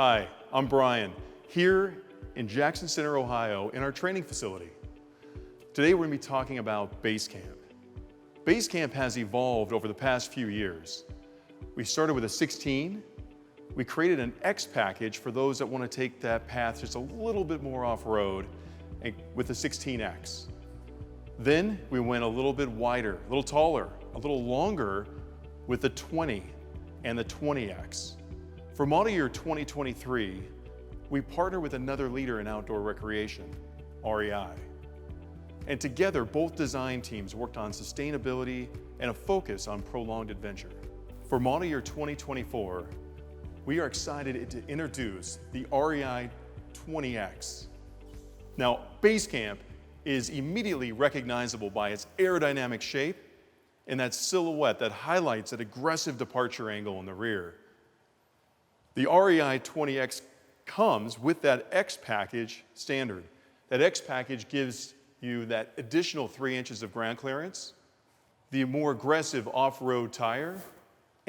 Hi, I'm Bryan, here in Jackson Center, Ohio, in our training facility. Today we're going to be talking about Basecamp. Basecamp has evolved over the past few years. We started with a 16. We created an X package for those that want to take that path just a little bit more off-road with the 16X. Then we went a little bit wider, a little taller, a little longer with the 20 and the 20X. For model year 2023, we partnered with another leader in outdoor recreation, REI. And together, both design teams worked on sustainability and a focus on prolonged adventure. For model year 2024, we are excited to introduce the REI 20X. Now, Basecamp is immediately recognizable by its aerodynamic shape and that silhouette that highlights that aggressive departure angle in the rear. The REI 20X comes with that X package standard. That X package gives you that additional 3 inches of ground clearance, the more aggressive off-road tire,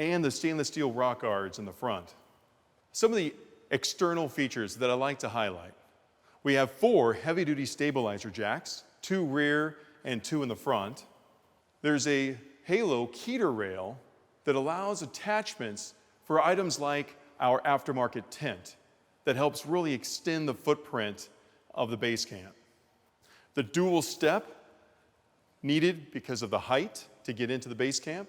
and the stainless steel rock guards in the front. Some of the external features that I like to highlight. We have 4 heavy-duty stabilizer jacks, 2 rear and 2 in the front. There's a Halo Keter rail that allows attachments for items like our aftermarket tent that helps really extend the footprint of the Basecamp. The dual step needed because of the height to get into the Basecamp.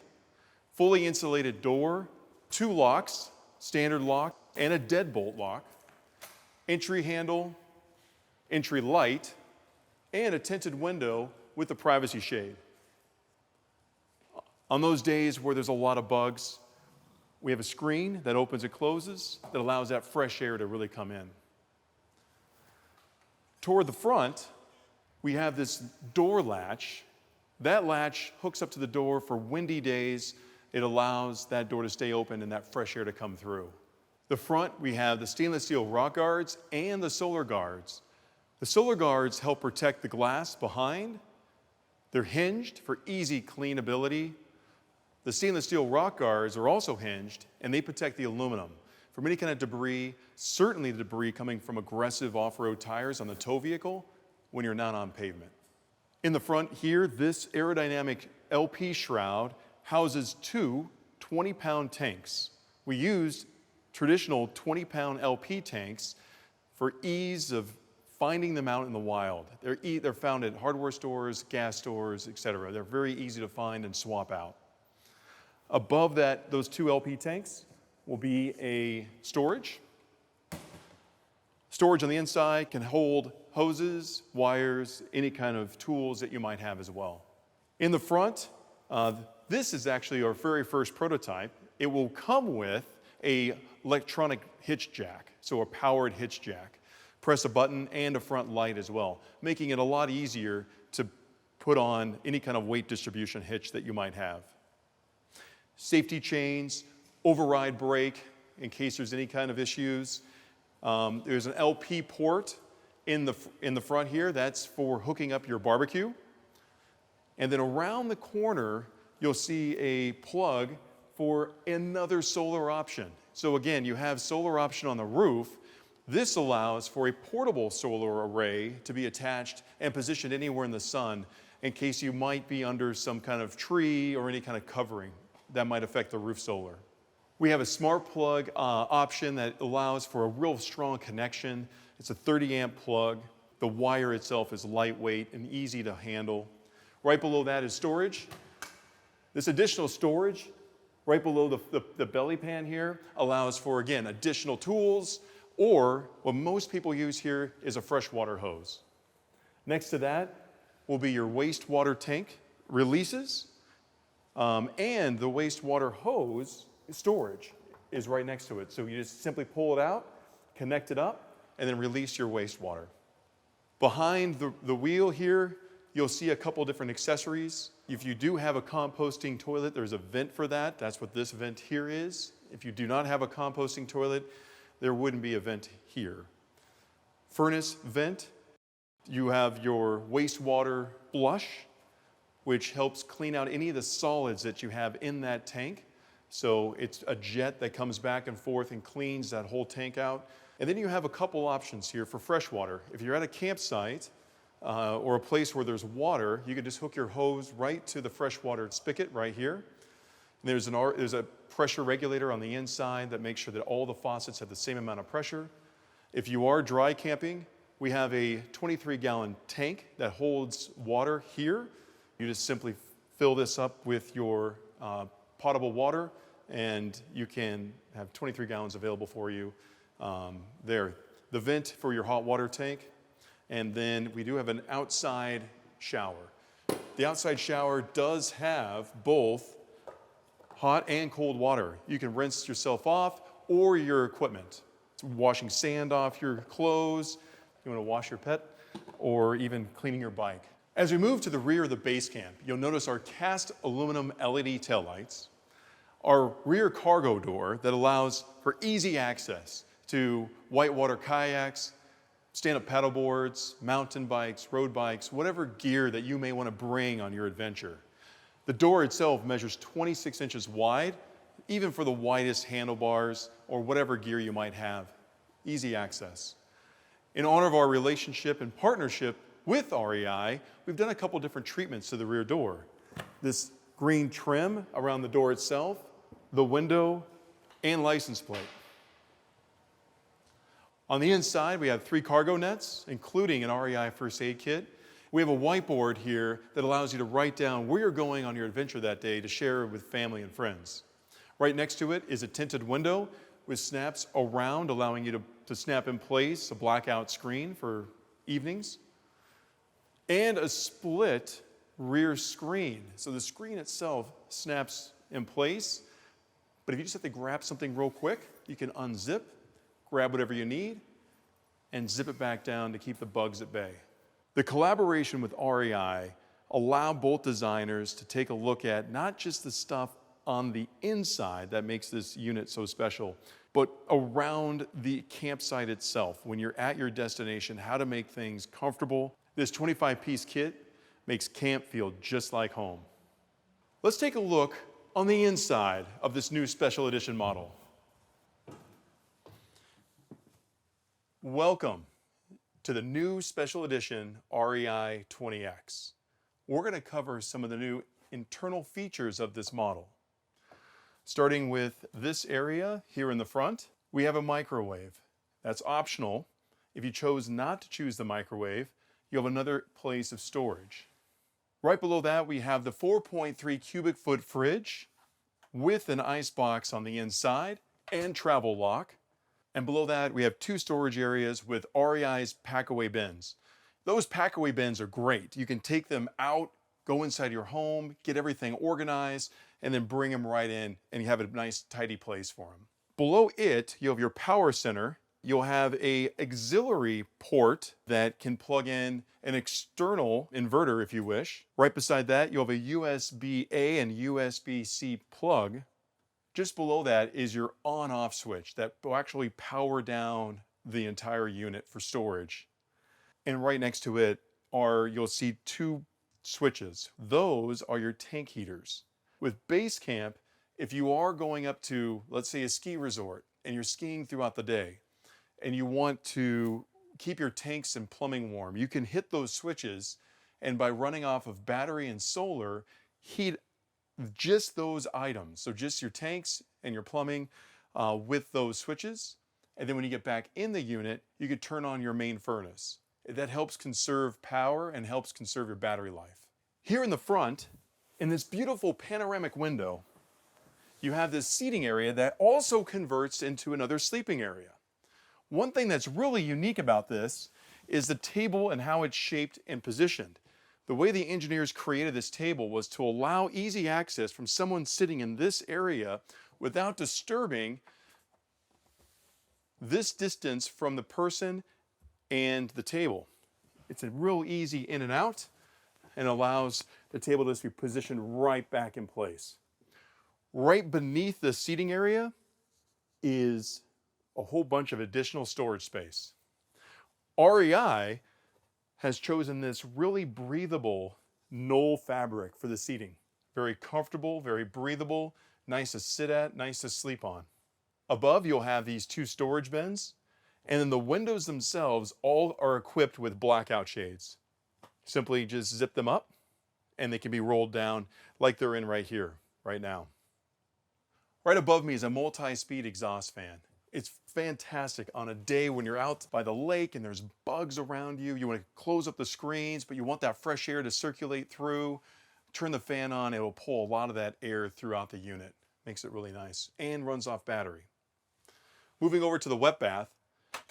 Fully insulated door, 2 locks, standard lock, and a deadbolt lock. Entry handle, entry light, and a tinted window with the privacy shade. On those days where there's a lot of bugs, we have a screen that opens and closes that allows that fresh air to really come in. Toward the front, we have this door latch. That latch hooks up to the door for windy days. It allows that door to stay open and that fresh air to come through. The front, we have the stainless steel rock guards and the solar guards. The solar guards help protect the glass behind. They're hinged for easy cleanability. The stainless steel rock guards are also hinged, and they protect the aluminum from any kind of debris, certainly the debris coming from aggressive off-road tires on the tow vehicle when you're not on pavement. In the front here, this aerodynamic LP shroud houses 2 20-pound tanks. We used traditional 20-pound LP tanks for ease of finding them out in the wild. They're found at hardware stores, gas stores, etc. They're very easy to find and swap out. Above that, those 2 LP tanks will be a storage. Storage on the inside can hold hoses, wires, any kind of tools that you might have as well. In the front, this is actually our very first prototype. It will come with an electronic hitch jack, so a powered hitch jack. Press a button and a front light as well, making it a lot easier to put on any kind of weight distribution hitch that you might have. Safety chains, override brake in case there's any kind of issues. There's an LP port in the front here. That's for hooking up your barbecue. And then around the corner, you'll see a plug for another solar option. So again, you have solar option on the roof. This allows for a portable solar array to be attached and positioned anywhere in the sun in case you might be under some kind of tree or any kind of covering that might affect the roof solar. We have a smart plug option that allows for a real strong connection. It's a 30 amp plug. The wire itself is lightweight and easy to handle. Right below that is storage. This additional storage right below the belly pan here allows for, again, additional tools, or what most people use here is a freshwater hose. Next to that will be your wastewater tank releases, and the wastewater hose storage is right next to it. So you just simply pull it out, connect it up, and then release your wastewater. Behind the wheel here, you'll see a couple different accessories. If you do have a composting toilet, there's a vent for that. That's what this vent here is. If you do not have a composting toilet, there wouldn't be a vent here. Furnace vent. You have your wastewater flush, which helps clean out any of the solids that you have in that tank. So it's a jet that comes back and forth and cleans that whole tank out. And then you have a couple options here for freshwater. If you're at a campsite or a place where there's water, you can just hook your hose right to the freshwater spigot right here. And there's a pressure regulator on the inside that makes sure that all the faucets have the same amount of pressure. If you are dry camping, we have a 23-gallon tank that holds water here. You just simply fill this up with your potable water, and you can have 23 gallons available for you there. The vent for your hot water tank, and then we do have an outside shower. The outside shower does have both hot and cold water. You can rinse yourself off or your equipment. It's washing sand off your clothes, you want to wash your pet, or even cleaning your bike. As we move to the rear of the Basecamp, you'll notice our cast aluminum LED taillights, our rear cargo door that allows for easy access to whitewater kayaks, stand-up paddleboards, mountain bikes, road bikes, whatever gear that you may want to bring on your adventure. The door itself measures 26 inches wide, even for the widest handlebars or whatever gear you might have. Easy access. In honor of our relationship and partnership with REI, we've done a couple different treatments to the rear door. This green trim around the door itself, the window, and license plate. On the inside, we have 3 cargo nets, including an REI first aid kit. We have a whiteboard here that allows you to write down where you're going on your adventure that day to share with family and friends. Right next to it is a tinted window with snaps around, allowing you to snap in place, a blackout screen for evenings, and a split rear screen. So the screen itself snaps in place, but if you just have to grab something real quick, you can unzip, grab whatever you need, and zip it back down to keep the bugs at bay. The collaboration with REI allowed both designers to take a look at not just the stuff on the inside that makes this unit so special, but around the campsite itself. When you're at your destination, how to make things comfortable. This 25-piece kit makes camp feel just like home. Let's take a look on the inside of this new special edition model. Welcome to the new special edition REI 20X. We're going to cover some of the new internal features of this model. Starting with this area here in the front, we have a microwave. That's optional. If you chose not to choose the microwave, you have another place of storage. Right below that, we have the 4.3 cubic foot fridge with an ice box on the inside and travel lock. And below that, we have 2 storage areas with REI's pack-away bins. Those pack-away bins are great. You can take them out, go inside your home, get everything organized, and then bring them right in, and you have a nice, tidy place for them. Below it, you have your power center. You'll have an auxiliary port that can plug in an external inverter if you wish. Right beside that, you'll have a USB-A and USB-C plug. Just below that is your on-off switch that will actually power down the entire unit for storage. And right next to it you'll see 2 switches. Those are your tank heaters. With Basecamp, if you are going up to, let's say, a ski resort and you're skiing throughout the day and you want to keep your tanks and plumbing warm, you can hit those switches, and by running off of battery and solar, heat just those items. So just your tanks and your plumbing with those switches. And then when you get back in the unit, you could turn on your main furnace. That helps conserve power and helps conserve your battery life. Here in the front, in this beautiful panoramic window, you have this seating area that also converts into another sleeping area. One thing that's really unique about this is the table and how it's shaped and positioned. The way the engineers created this table was to allow easy access from someone sitting in this area without disturbing this distance from the person and the table. It's a real easy in and out, and allows the table to just be positioned right back in place. Right beneath the seating area is a whole bunch of additional storage space. REI has chosen this really breathable knoll fabric for the seating. Very comfortable, very breathable, Nice to sit at, nice to sleep on. Above, you'll have these 2 storage bins, and then the windows themselves all are equipped with blackout shades. Simply just zip them up, and they can be rolled down like they're in right here, right now. Right above me is a multi-speed exhaust fan. It's fantastic on a day when you're out by the lake and there's bugs around you. You want to close up the screens, but you want that fresh air to circulate through. Turn the fan on, it will pull a lot of that air throughout the unit. Makes it really nice and runs off battery. Moving over to the wet bath.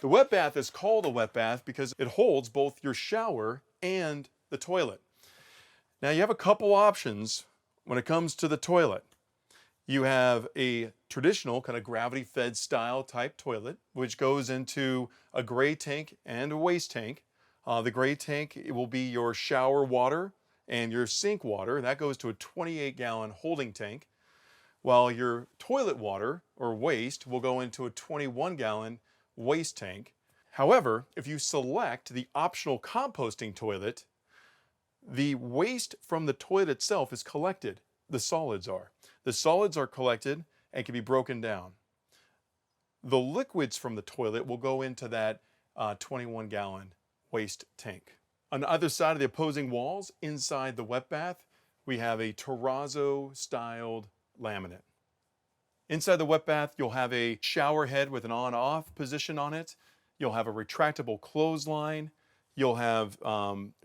The wet bath is called a wet bath because it holds both your shower and the toilet. Now you have a couple options when it comes to the toilet. You have a traditional kind of gravity-fed style type toilet, which goes into a gray tank and a waste tank. The gray tank, it will be your shower water and your sink water. That goes to a 28-gallon holding tank, while your toilet water or waste will go into a 21-gallon waste tank. However, if you select the optional composting toilet, the waste from the toilet itself is collected. The solids are. The solids are collected and can be broken down. The liquids from the toilet will go into that 21-gallon waste tank. On either side of the opposing walls, inside the wet bath, we have a terrazzo-styled laminate. Inside the wet bath, you'll have a shower head with an on-off position on it. You'll have a retractable clothesline. You'll have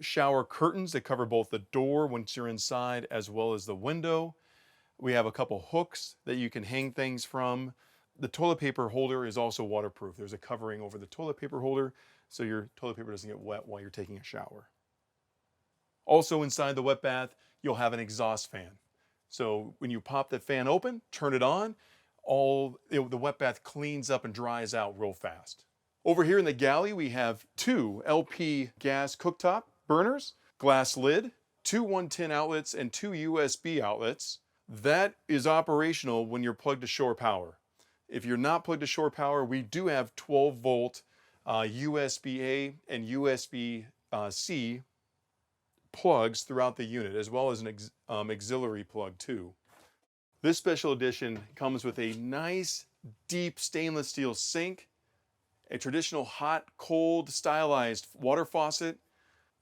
shower curtains that cover both the door once you're inside as well as the window. We have a couple hooks that you can hang things from. The toilet paper holder is also waterproof. There's a covering over the toilet paper holder so your toilet paper doesn't get wet while you're taking a shower. Also inside the wet bath, you'll have an exhaust fan. So when you pop the fan open, turn it on, the wet bath cleans up and dries out real fast. Over here in the galley, we have 2 LP gas cooktop burners, glass lid, 2 110 outlets, and 2 USB outlets. That is operational when you're plugged to shore power. If you're not plugged to shore power, we do have 12-volt USB-A and USB-C plugs throughout the unit, as well as an auxiliary plug too. This special edition comes with a nice, deep stainless steel sink, a traditional hot, cold, stylized water faucet.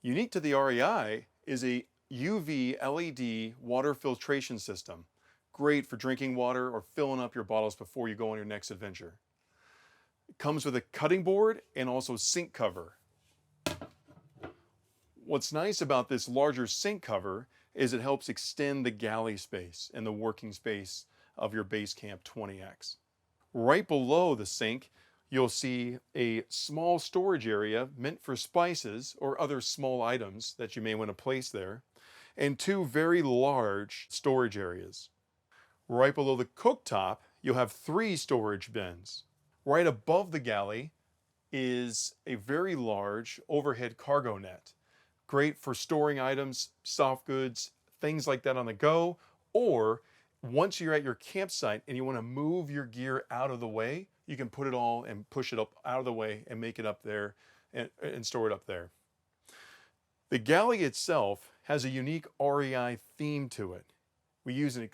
Unique to the REI is a UV LED water filtration system. Great for drinking water or filling up your bottles before you go on your next adventure. It comes with a cutting board and also sink cover. What's nice about this larger sink cover is it helps extend the galley space and the working space of your Basecamp 20X. Right below the sink, you'll see a small storage area meant for spices or other small items that you may want to place there, and 2 very large storage areas. Right below the cooktop, you'll have 3 storage bins. Right above the galley is a very large overhead cargo net. Great for storing items, soft goods, things like that on the go, or once you're at your campsite and you want to move your gear out of the way, you can put it all and push it up out of the way and make it up there and store it up there. The galley itself has a unique REI theme to it. We use an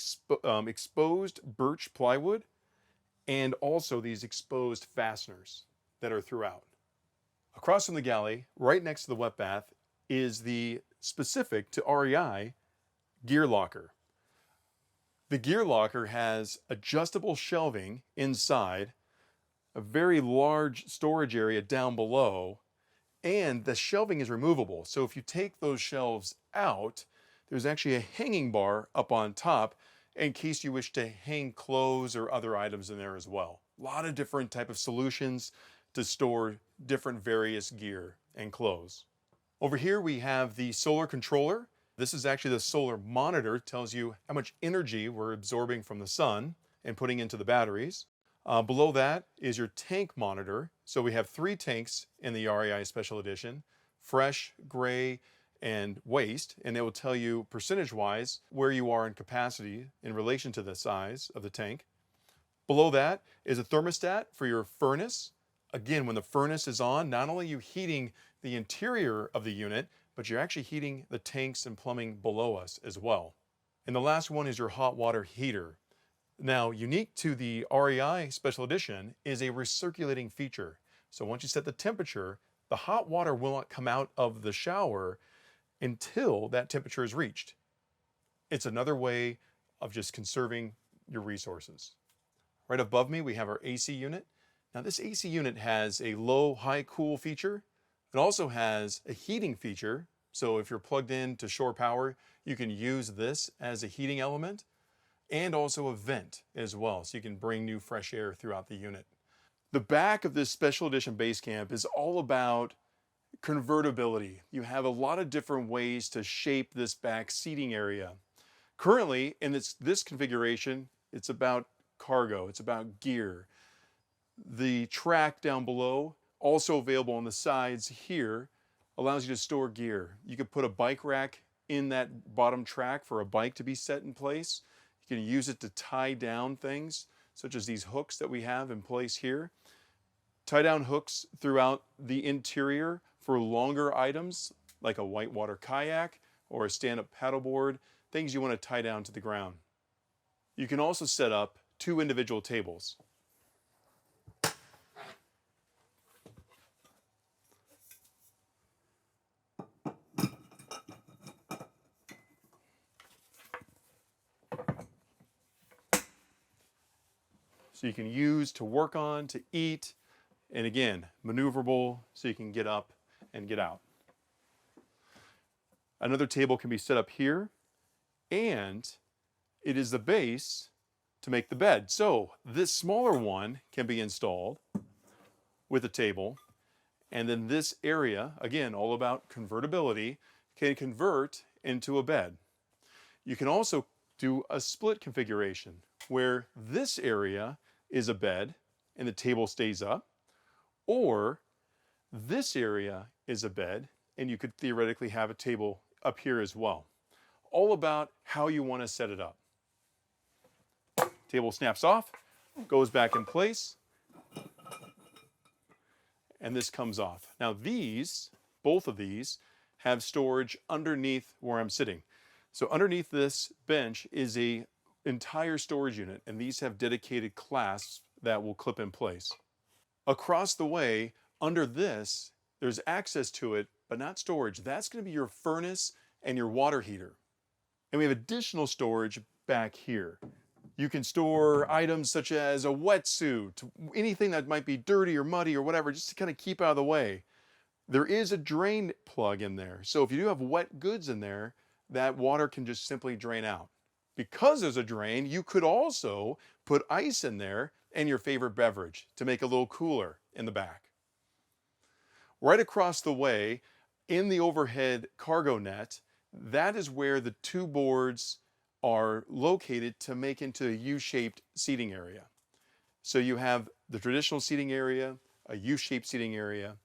exposed birch plywood and also these exposed fasteners that are throughout. Across from the galley, right next to the wet bath, is the specific to REI gear locker. The gear locker has adjustable shelving inside, a very large storage area down below, and the shelving is removable. So if you take those shelves out, there's actually a hanging bar up on top in case you wish to hang clothes or other items in there as well. A lot of different type of solutions to store different various gear and clothes. Over here we have the solar controller. This is actually the solar monitor. It tells you how much energy we're absorbing from the sun and putting into the batteries. Below that is your tank monitor. So we have 3 tanks in the REI Special Edition, fresh, gray, and waste, and it will tell you percentage-wise where you are in capacity in relation to the size of the tank. Below that is a thermostat for your furnace. Again, when the furnace is on, not only are you heating the interior of the unit, but you're actually heating the tanks and plumbing below us as well. And the last one is your hot water heater. Now, unique to the REI Special Edition is a recirculating feature. So once you set the temperature, the hot water will not come out of the shower until that temperature is reached. It's another way of just conserving your resources. Right above me, we have our AC unit. Now this AC unit has a low, high cool feature. It also has a heating feature. So if you're plugged in to shore power, you can use this as a heating element, and also a vent as well, so you can bring new fresh air throughout the unit. The back of this Special Edition Basecamp is all about convertibility. You have a lot of different ways to shape this back seating area. Currently, in this configuration, it's about cargo, it's about gear. The track down below, also available on the sides here, allows you to store gear. You could put a bike rack in that bottom track for a bike to be set in place. You can use it to tie down things, such as these hooks that we have in place here. Tie down hooks throughout the interior for longer items, like a whitewater kayak or a stand-up paddleboard, things you want to tie down to the ground. You can also set up 2 individual tables. So you can use to work on, to eat, and again, maneuverable so you can get up and get out. Another table can be set up here, and it is the base to make the bed. So this smaller one can be installed with a table, and then this area, again, all about convertibility, can convert into a bed. You can also do a split configuration where this area is a bed and the table stays up, or this area is a bed and you could theoretically have a table up here as well. All about how you want to set it up. Table snaps off, goes back in place, and this comes off. Now both of these have storage underneath where I'm sitting. So underneath this bench is a entire storage unit, and these have dedicated clasps that will clip in place. Across the way, under this, there's access to it, but not storage. That's going to be your furnace and your water heater. And we have additional storage back here. You can store items such as a wetsuit, anything that might be dirty or muddy or whatever, just to kind of keep out of the way. There is a drain plug in there. So if you do have wet goods in there, that water can just simply drain out. Because there's a drain, you could also put ice in there and your favorite beverage to make it a little cooler in the back. Right across the way, in the overhead cargo net, that is where the 2 boards are located to make into a U-shaped seating area. So you have the traditional seating area, a U-shaped seating area,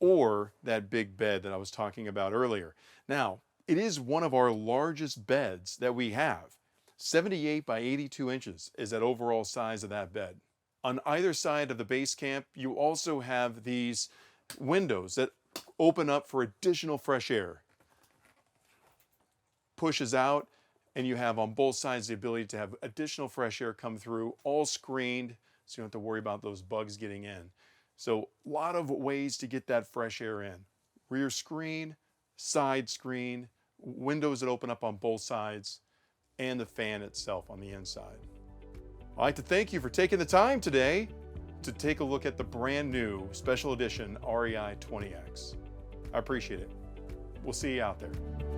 or that big bed that I was talking about earlier. Now, it is one of our largest beds that we have. 78 by 82 inches is that overall size of that bed. On either side of the Basecamp, you also have these windows that open up for additional fresh air. Pushes out, and you have on both sides the ability to have additional fresh air come through, all screened, so you don't have to worry about those bugs getting in. So a lot of ways to get that fresh air in. Rear screen, side screen, windows that open up on both sides, and the fan itself on the inside. I'd like to thank you for taking the time today to take a look at the brand new Special Edition REI 20X. I appreciate it. We'll see you out there.